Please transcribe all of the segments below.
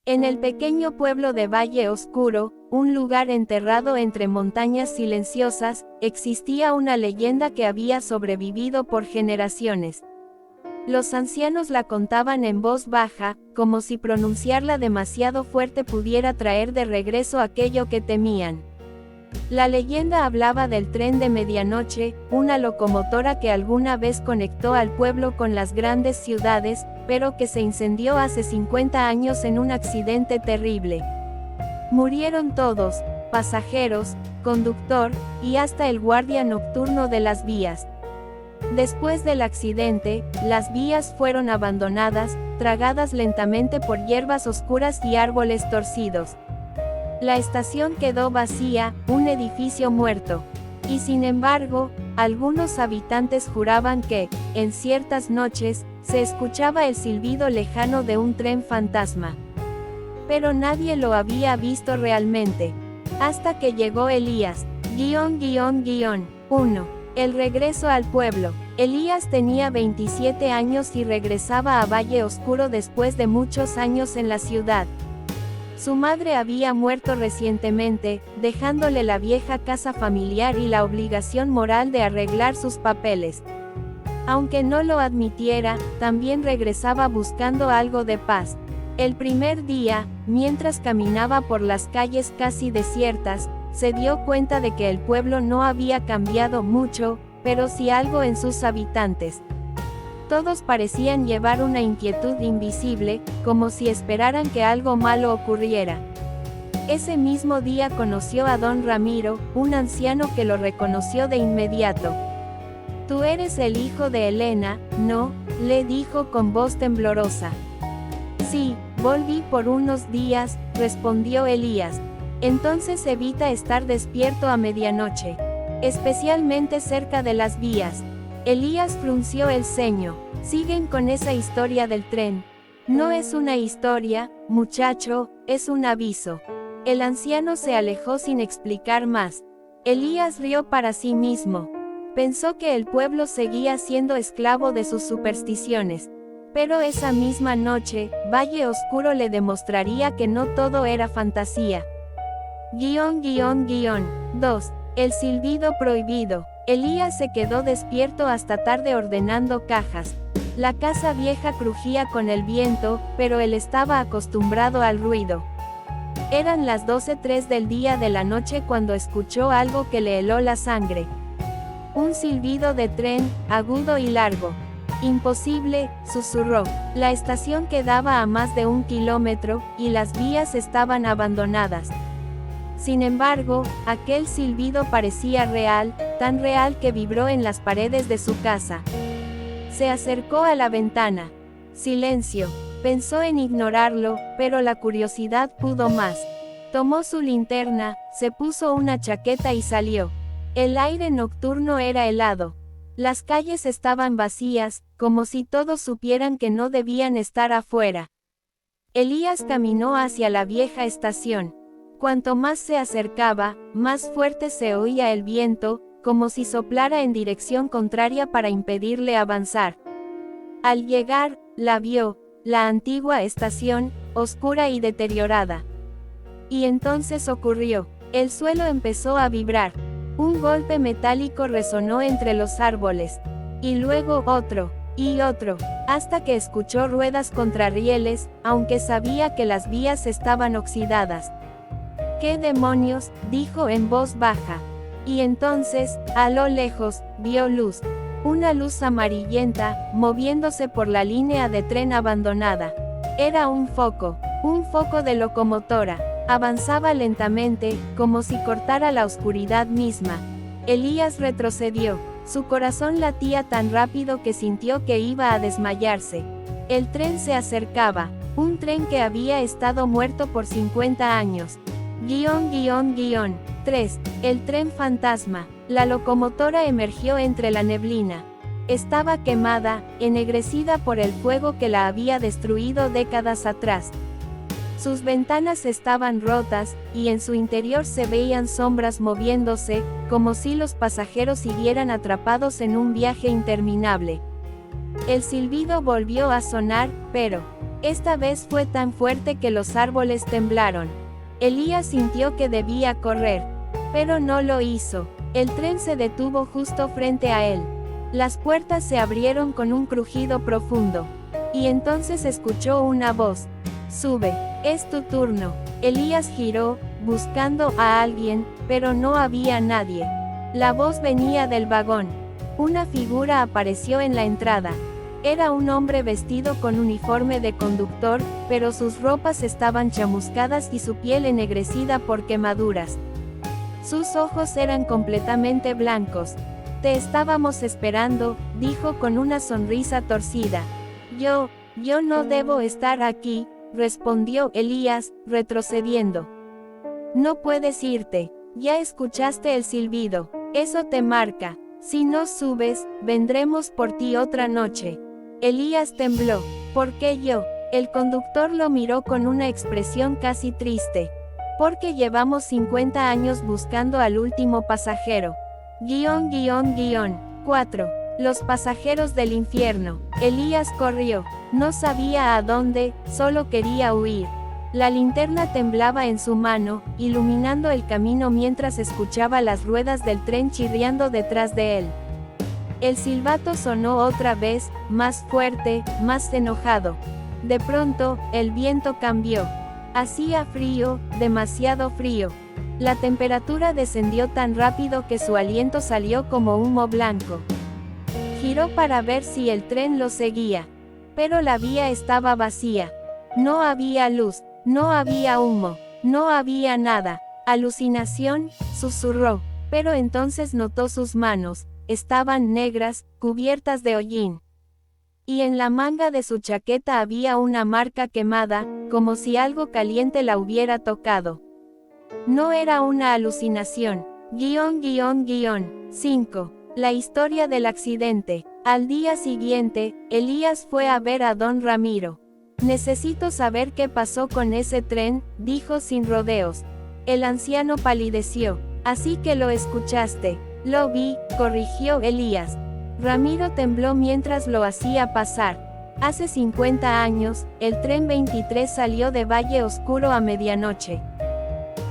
En el pequeño pueblo de Valle Oscuro, un lugar enterrado entre montañas silenciosas, existía una leyenda que había sobrevivido por generaciones. Los ancianos la contaban en voz baja, como si pronunciarla demasiado fuerte pudiera traer de regreso aquello que temían. La leyenda hablaba del tren de medianoche, una locomotora que alguna vez conectó al pueblo con las grandes ciudades, pero que se incendió hace 50 años en un accidente terrible. Murieron todos, pasajeros, conductor, y hasta el guardia nocturno de las vías. Después del accidente, las vías fueron abandonadas, tragadas lentamente por hierbas oscuras y árboles torcidos. La estación quedó vacía, un edificio muerto. Y sin embargo, algunos habitantes juraban que, en ciertas noches, se escuchaba el silbido lejano de un tren fantasma. Pero nadie lo había visto realmente. Hasta que llegó Elías. 1. El regreso al pueblo. Elías tenía 27 años y regresaba a Valle Oscuro después de muchos años en la ciudad. Su madre había muerto recientemente, dejándole la vieja casa familiar y la obligación moral de arreglar sus papeles. Aunque no lo admitiera, también regresaba buscando algo de paz. El primer día, mientras caminaba por las calles casi desiertas, se dio cuenta de que el pueblo no había cambiado mucho, pero sí algo en sus habitantes. Todos parecían llevar una inquietud invisible, como si esperaran que algo malo ocurriera. Ese mismo día conoció a don Ramiro, un anciano que lo reconoció de inmediato. «Tú eres el hijo de Elena, ¿no?», le dijo con voz temblorosa. «Sí, volví por unos días», respondió Elías. «Entonces evita estar despierto a medianoche, especialmente cerca de las vías». Elías frunció el ceño. «Siguen con esa historia del tren». «No es una historia, muchacho, es un aviso». El anciano se alejó sin explicar más. Elías rió para sí mismo. Pensó que el pueblo seguía siendo esclavo de sus supersticiones. Pero esa misma noche, Valle Oscuro le demostraría que no todo era fantasía. 2. El silbido prohibido. Elías se quedó despierto hasta tarde ordenando cajas. La casa vieja crujía con el viento, pero él estaba acostumbrado al ruido. Eran las 12:03 del día de la noche cuando escuchó algo que le heló la sangre. Un silbido de tren, agudo y largo. «Imposible», susurró. La estación quedaba a más de 1 kilómetro, y las vías estaban abandonadas. Sin embargo, aquel silbido parecía real, tan real que vibró en las paredes de su casa. Se acercó a la ventana. Silencio. Pensó en ignorarlo, pero la curiosidad pudo más. Tomó su linterna, se puso una chaqueta y salió. El aire nocturno era helado. Las calles estaban vacías, como si todos supieran que no debían estar afuera. Elías caminó hacia la vieja estación. Cuanto más se acercaba, más fuerte se oía el viento, como si soplara en dirección contraria para impedirle avanzar. Al llegar, la vio, la antigua estación, oscura y deteriorada. Y entonces ocurrió. El suelo empezó a vibrar. Un golpe metálico resonó entre los árboles. Y luego otro, y otro, hasta que escuchó ruedas contra rieles, aunque sabía que las vías estaban oxidadas. «¿Qué demonios?», dijo en voz baja. Y entonces, a lo lejos, vio luz. Una luz amarillenta, moviéndose por la línea de tren abandonada. Era un foco de locomotora. Avanzaba lentamente, como si cortara la oscuridad misma. Elías retrocedió. Su corazón latía tan rápido que sintió que iba a desmayarse. El tren se acercaba. Un tren que había estado muerto por 50 años. 3. El tren fantasma. La locomotora emergió entre la neblina. Estaba quemada, ennegrecida por el fuego que la había destruido décadas atrás. Sus ventanas estaban rotas, y en su interior se veían sombras moviéndose, como si los pasajeros siguieran atrapados en un viaje interminable. El silbido volvió a sonar, pero Esta vez fue tan fuerte que los árboles temblaron. Elías sintió que debía correr, pero no lo hizo. El tren se detuvo justo frente a él. Las puertas se abrieron con un crujido profundo. Y entonces escuchó una voz. Sube, es tu turno. Elías giró, buscando a alguien, pero no había nadie. La voz venía del vagón. Una figura apareció en la entrada. Era un hombre vestido con uniforme de conductor, pero sus ropas estaban chamuscadas y su piel ennegrecida por quemaduras. Sus ojos eran completamente blancos. Te estábamos esperando, dijo con una sonrisa torcida. Yo no debo estar aquí, respondió Elías, retrocediendo. No puedes irte. Ya escuchaste el silbido. Eso te marca. Si no subes, vendremos por ti otra noche. Elías tembló. ¿Por qué yo? El conductor lo miró con una expresión casi triste. Porque llevamos 50 años buscando al último pasajero. 4. Los pasajeros del infierno. Elías corrió. No sabía a dónde, solo quería huir. La linterna temblaba en su mano, iluminando el camino mientras escuchaba las ruedas del tren chirriando detrás de él. El silbato sonó otra vez, más fuerte, más enojado. De pronto, el viento cambió. Hacía frío, demasiado frío. La temperatura descendió tan rápido que su aliento salió como humo blanco. Giró para ver si el tren lo seguía. Pero la vía estaba vacía. No había luz, no había humo, no había nada. Alucinación, susurró. Pero entonces notó sus manos. Estaban negras, cubiertas de hollín. Y en la manga de su chaqueta había una marca quemada, como si algo caliente la hubiera tocado. No era una alucinación. 5. La historia del accidente. Al día siguiente, Elías fue a ver a don Ramiro. Necesito saber qué pasó con ese tren, dijo sin rodeos. El anciano palideció. Así que lo escuchaste. Lo vi, corrigió Elías. Ramiro tembló mientras lo hacía pasar. Hace 50 años, el tren 23 salió de Valle Oscuro a medianoche.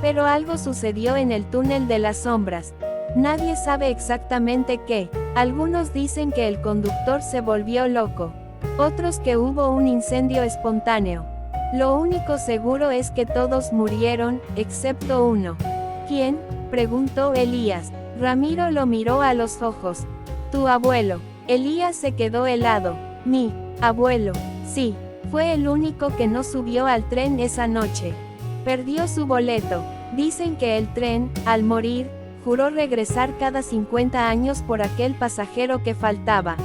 Pero algo sucedió en el túnel de las sombras. Nadie sabe exactamente qué. Algunos dicen que el conductor se volvió loco. Otros que hubo un incendio espontáneo. Lo único seguro es que todos murieron, excepto uno. ¿Quién?, preguntó Elías. Ramiro lo miró a los ojos. Tu abuelo. Elías se quedó helado. Mi abuelo. Sí, fue el único que no subió al tren esa noche. Perdió su boleto. Dicen que el tren, al morir, juró regresar cada 50 años por aquel pasajero que faltaba.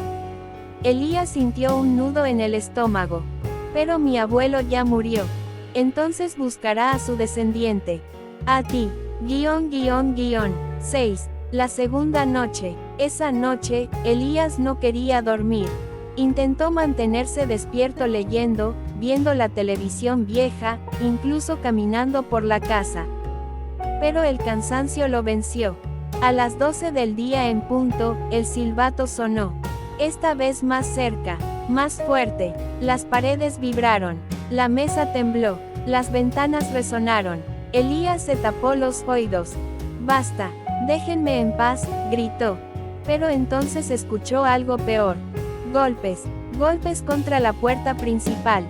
Elías sintió un nudo en el estómago. Pero mi abuelo ya murió. Entonces buscará a su descendiente. A ti. 6. La segunda noche. Esa noche, Elías no quería dormir. Intentó mantenerse despierto leyendo, viendo la televisión vieja, incluso caminando por la casa. Pero el cansancio lo venció. A las 12 del día en punto, el silbato sonó. Esta vez más cerca, más fuerte. Las paredes vibraron. La mesa tembló. Las ventanas resonaron. Elías se tapó los oídos. Basta. Déjenme en paz, gritó. Pero entonces escuchó algo peor. Golpes. Golpes contra la puerta principal.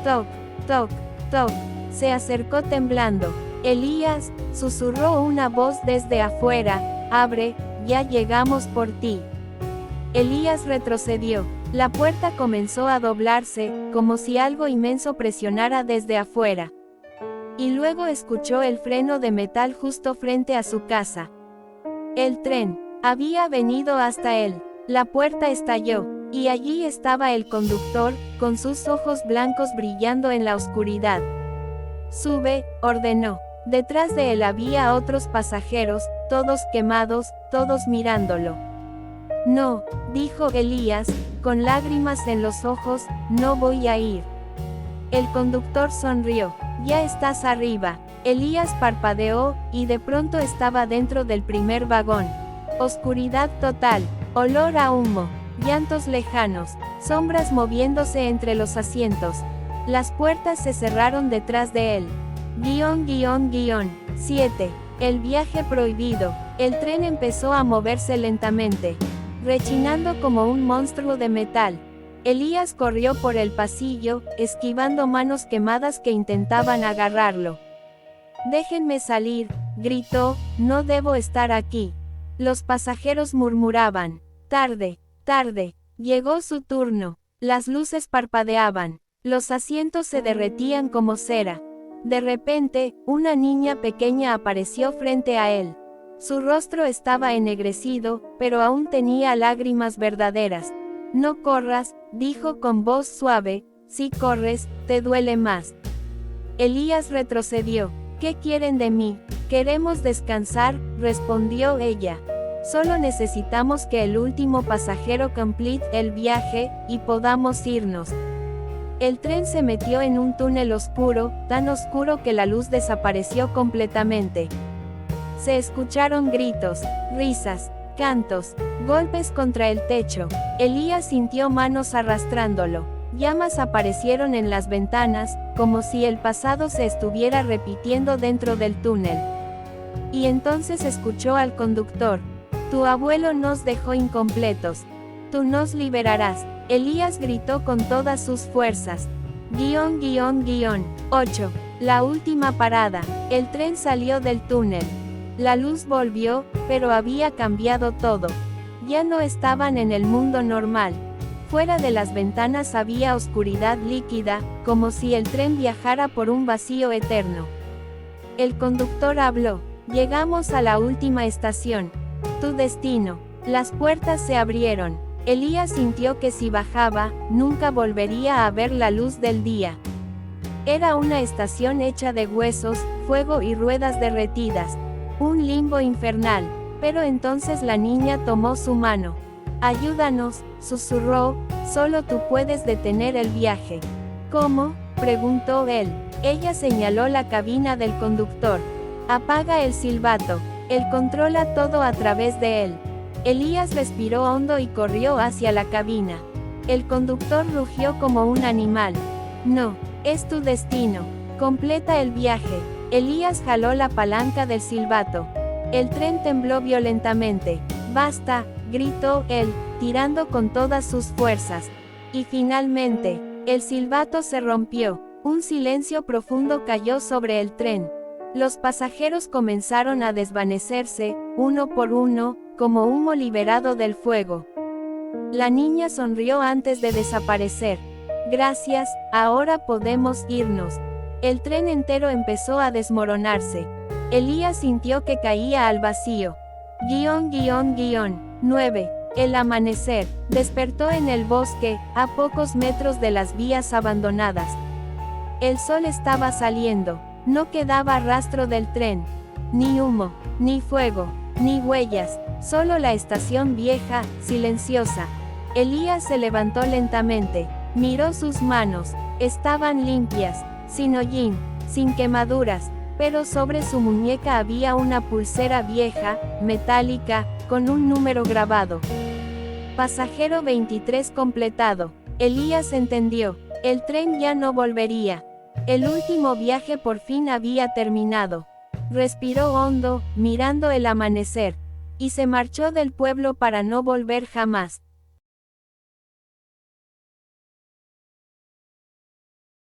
Toc, toc, toc. Se acercó temblando. Elías, susurró una voz desde afuera. Abre, ya llegamos por ti. Elías retrocedió. La puerta comenzó a doblarse, como si algo inmenso presionara desde afuera. Y luego escuchó el freno de metal justo frente a su casa. El tren había venido hasta él. La puerta estalló, y allí estaba el conductor, con sus ojos blancos brillando en la oscuridad. Sube, ordenó. Detrás de él había otros pasajeros, todos quemados, todos mirándolo. No, dijo Elías, con lágrimas en los ojos, no voy a ir. El conductor sonrió. Ya estás arriba. Elías parpadeó, y de pronto estaba dentro del primer vagón. Oscuridad total, olor a humo, llantos lejanos, sombras moviéndose entre los asientos. Las puertas se cerraron detrás de él. 7. El viaje prohibido. El tren empezó a moverse lentamente, rechinando como un monstruo de metal. Elías corrió por el pasillo, esquivando manos quemadas que intentaban agarrarlo. «Déjenme salir», gritó, «no debo estar aquí». Los pasajeros murmuraban. Tarde, tarde. Llegó su turno. Las luces parpadeaban. Los asientos se derretían como cera. De repente, una niña pequeña apareció frente a él. Su rostro estaba ennegrecido, pero aún tenía lágrimas verdaderas. «No corras», dijo con voz suave, «si corres, te duele más». Elías retrocedió. «¿Qué quieren de mí?» «Queremos descansar», respondió ella. «Solo necesitamos que el último pasajero complete el viaje, y podamos irnos». El tren se metió en un túnel oscuro, tan oscuro que la luz desapareció completamente. Se escucharon gritos, risas, cantos, golpes contra el techo. Elías sintió manos arrastrándolo. Llamas aparecieron en las ventanas, como si el pasado se estuviera repitiendo dentro del túnel. Y entonces escuchó al conductor. «Tu abuelo nos dejó incompletos. Tú nos liberarás». Elías gritó con todas sus fuerzas. 8. La última parada. El tren salió del túnel. La luz volvió, pero había cambiado todo. Ya no estaban en el mundo normal. Fuera de las ventanas había oscuridad líquida, como si el tren viajara por un vacío eterno. El conductor habló. «Llegamos a la última estación. Tu destino». Las puertas se abrieron. Elías sintió que si bajaba, nunca volvería a ver la luz del día. Era una estación hecha de huesos, fuego y ruedas derretidas. Un limbo infernal. Pero entonces la niña tomó su mano. «Ayúdanos», susurró, «solo tú puedes detener el viaje». «¿Cómo?», preguntó él. Ella señaló la cabina del conductor. «Apaga el silbato. Él controla todo a través de él». Elías respiró hondo y corrió hacia la cabina. El conductor rugió como un animal. «No, es tu destino. Completa el viaje». Elías jaló la palanca del silbato. El tren tembló violentamente. «Basta», gritó él, tirando con todas sus fuerzas. Y finalmente, el silbato se rompió. Un silencio profundo cayó sobre el tren. Los pasajeros comenzaron a desvanecerse, uno por uno, como humo liberado del fuego. La niña sonrió antes de desaparecer. «Gracias, ahora podemos irnos». El tren entero empezó a desmoronarse. Elías sintió que caía al vacío. 9. El amanecer. Despertó en el bosque, a pocos metros de las vías abandonadas. El sol estaba saliendo. No quedaba rastro del tren. Ni humo, ni fuego, ni huellas. Solo la estación vieja, silenciosa. Elías se levantó lentamente. Miró sus manos. Estaban limpias, sin hollín, sin quemaduras, pero sobre su muñeca había una pulsera vieja, metálica, con un número grabado. Pasajero 23 completado. Elías entendió. El tren ya no volvería. El último viaje por fin había terminado. Respiró hondo, mirando el amanecer. Y se marchó del pueblo para no volver jamás.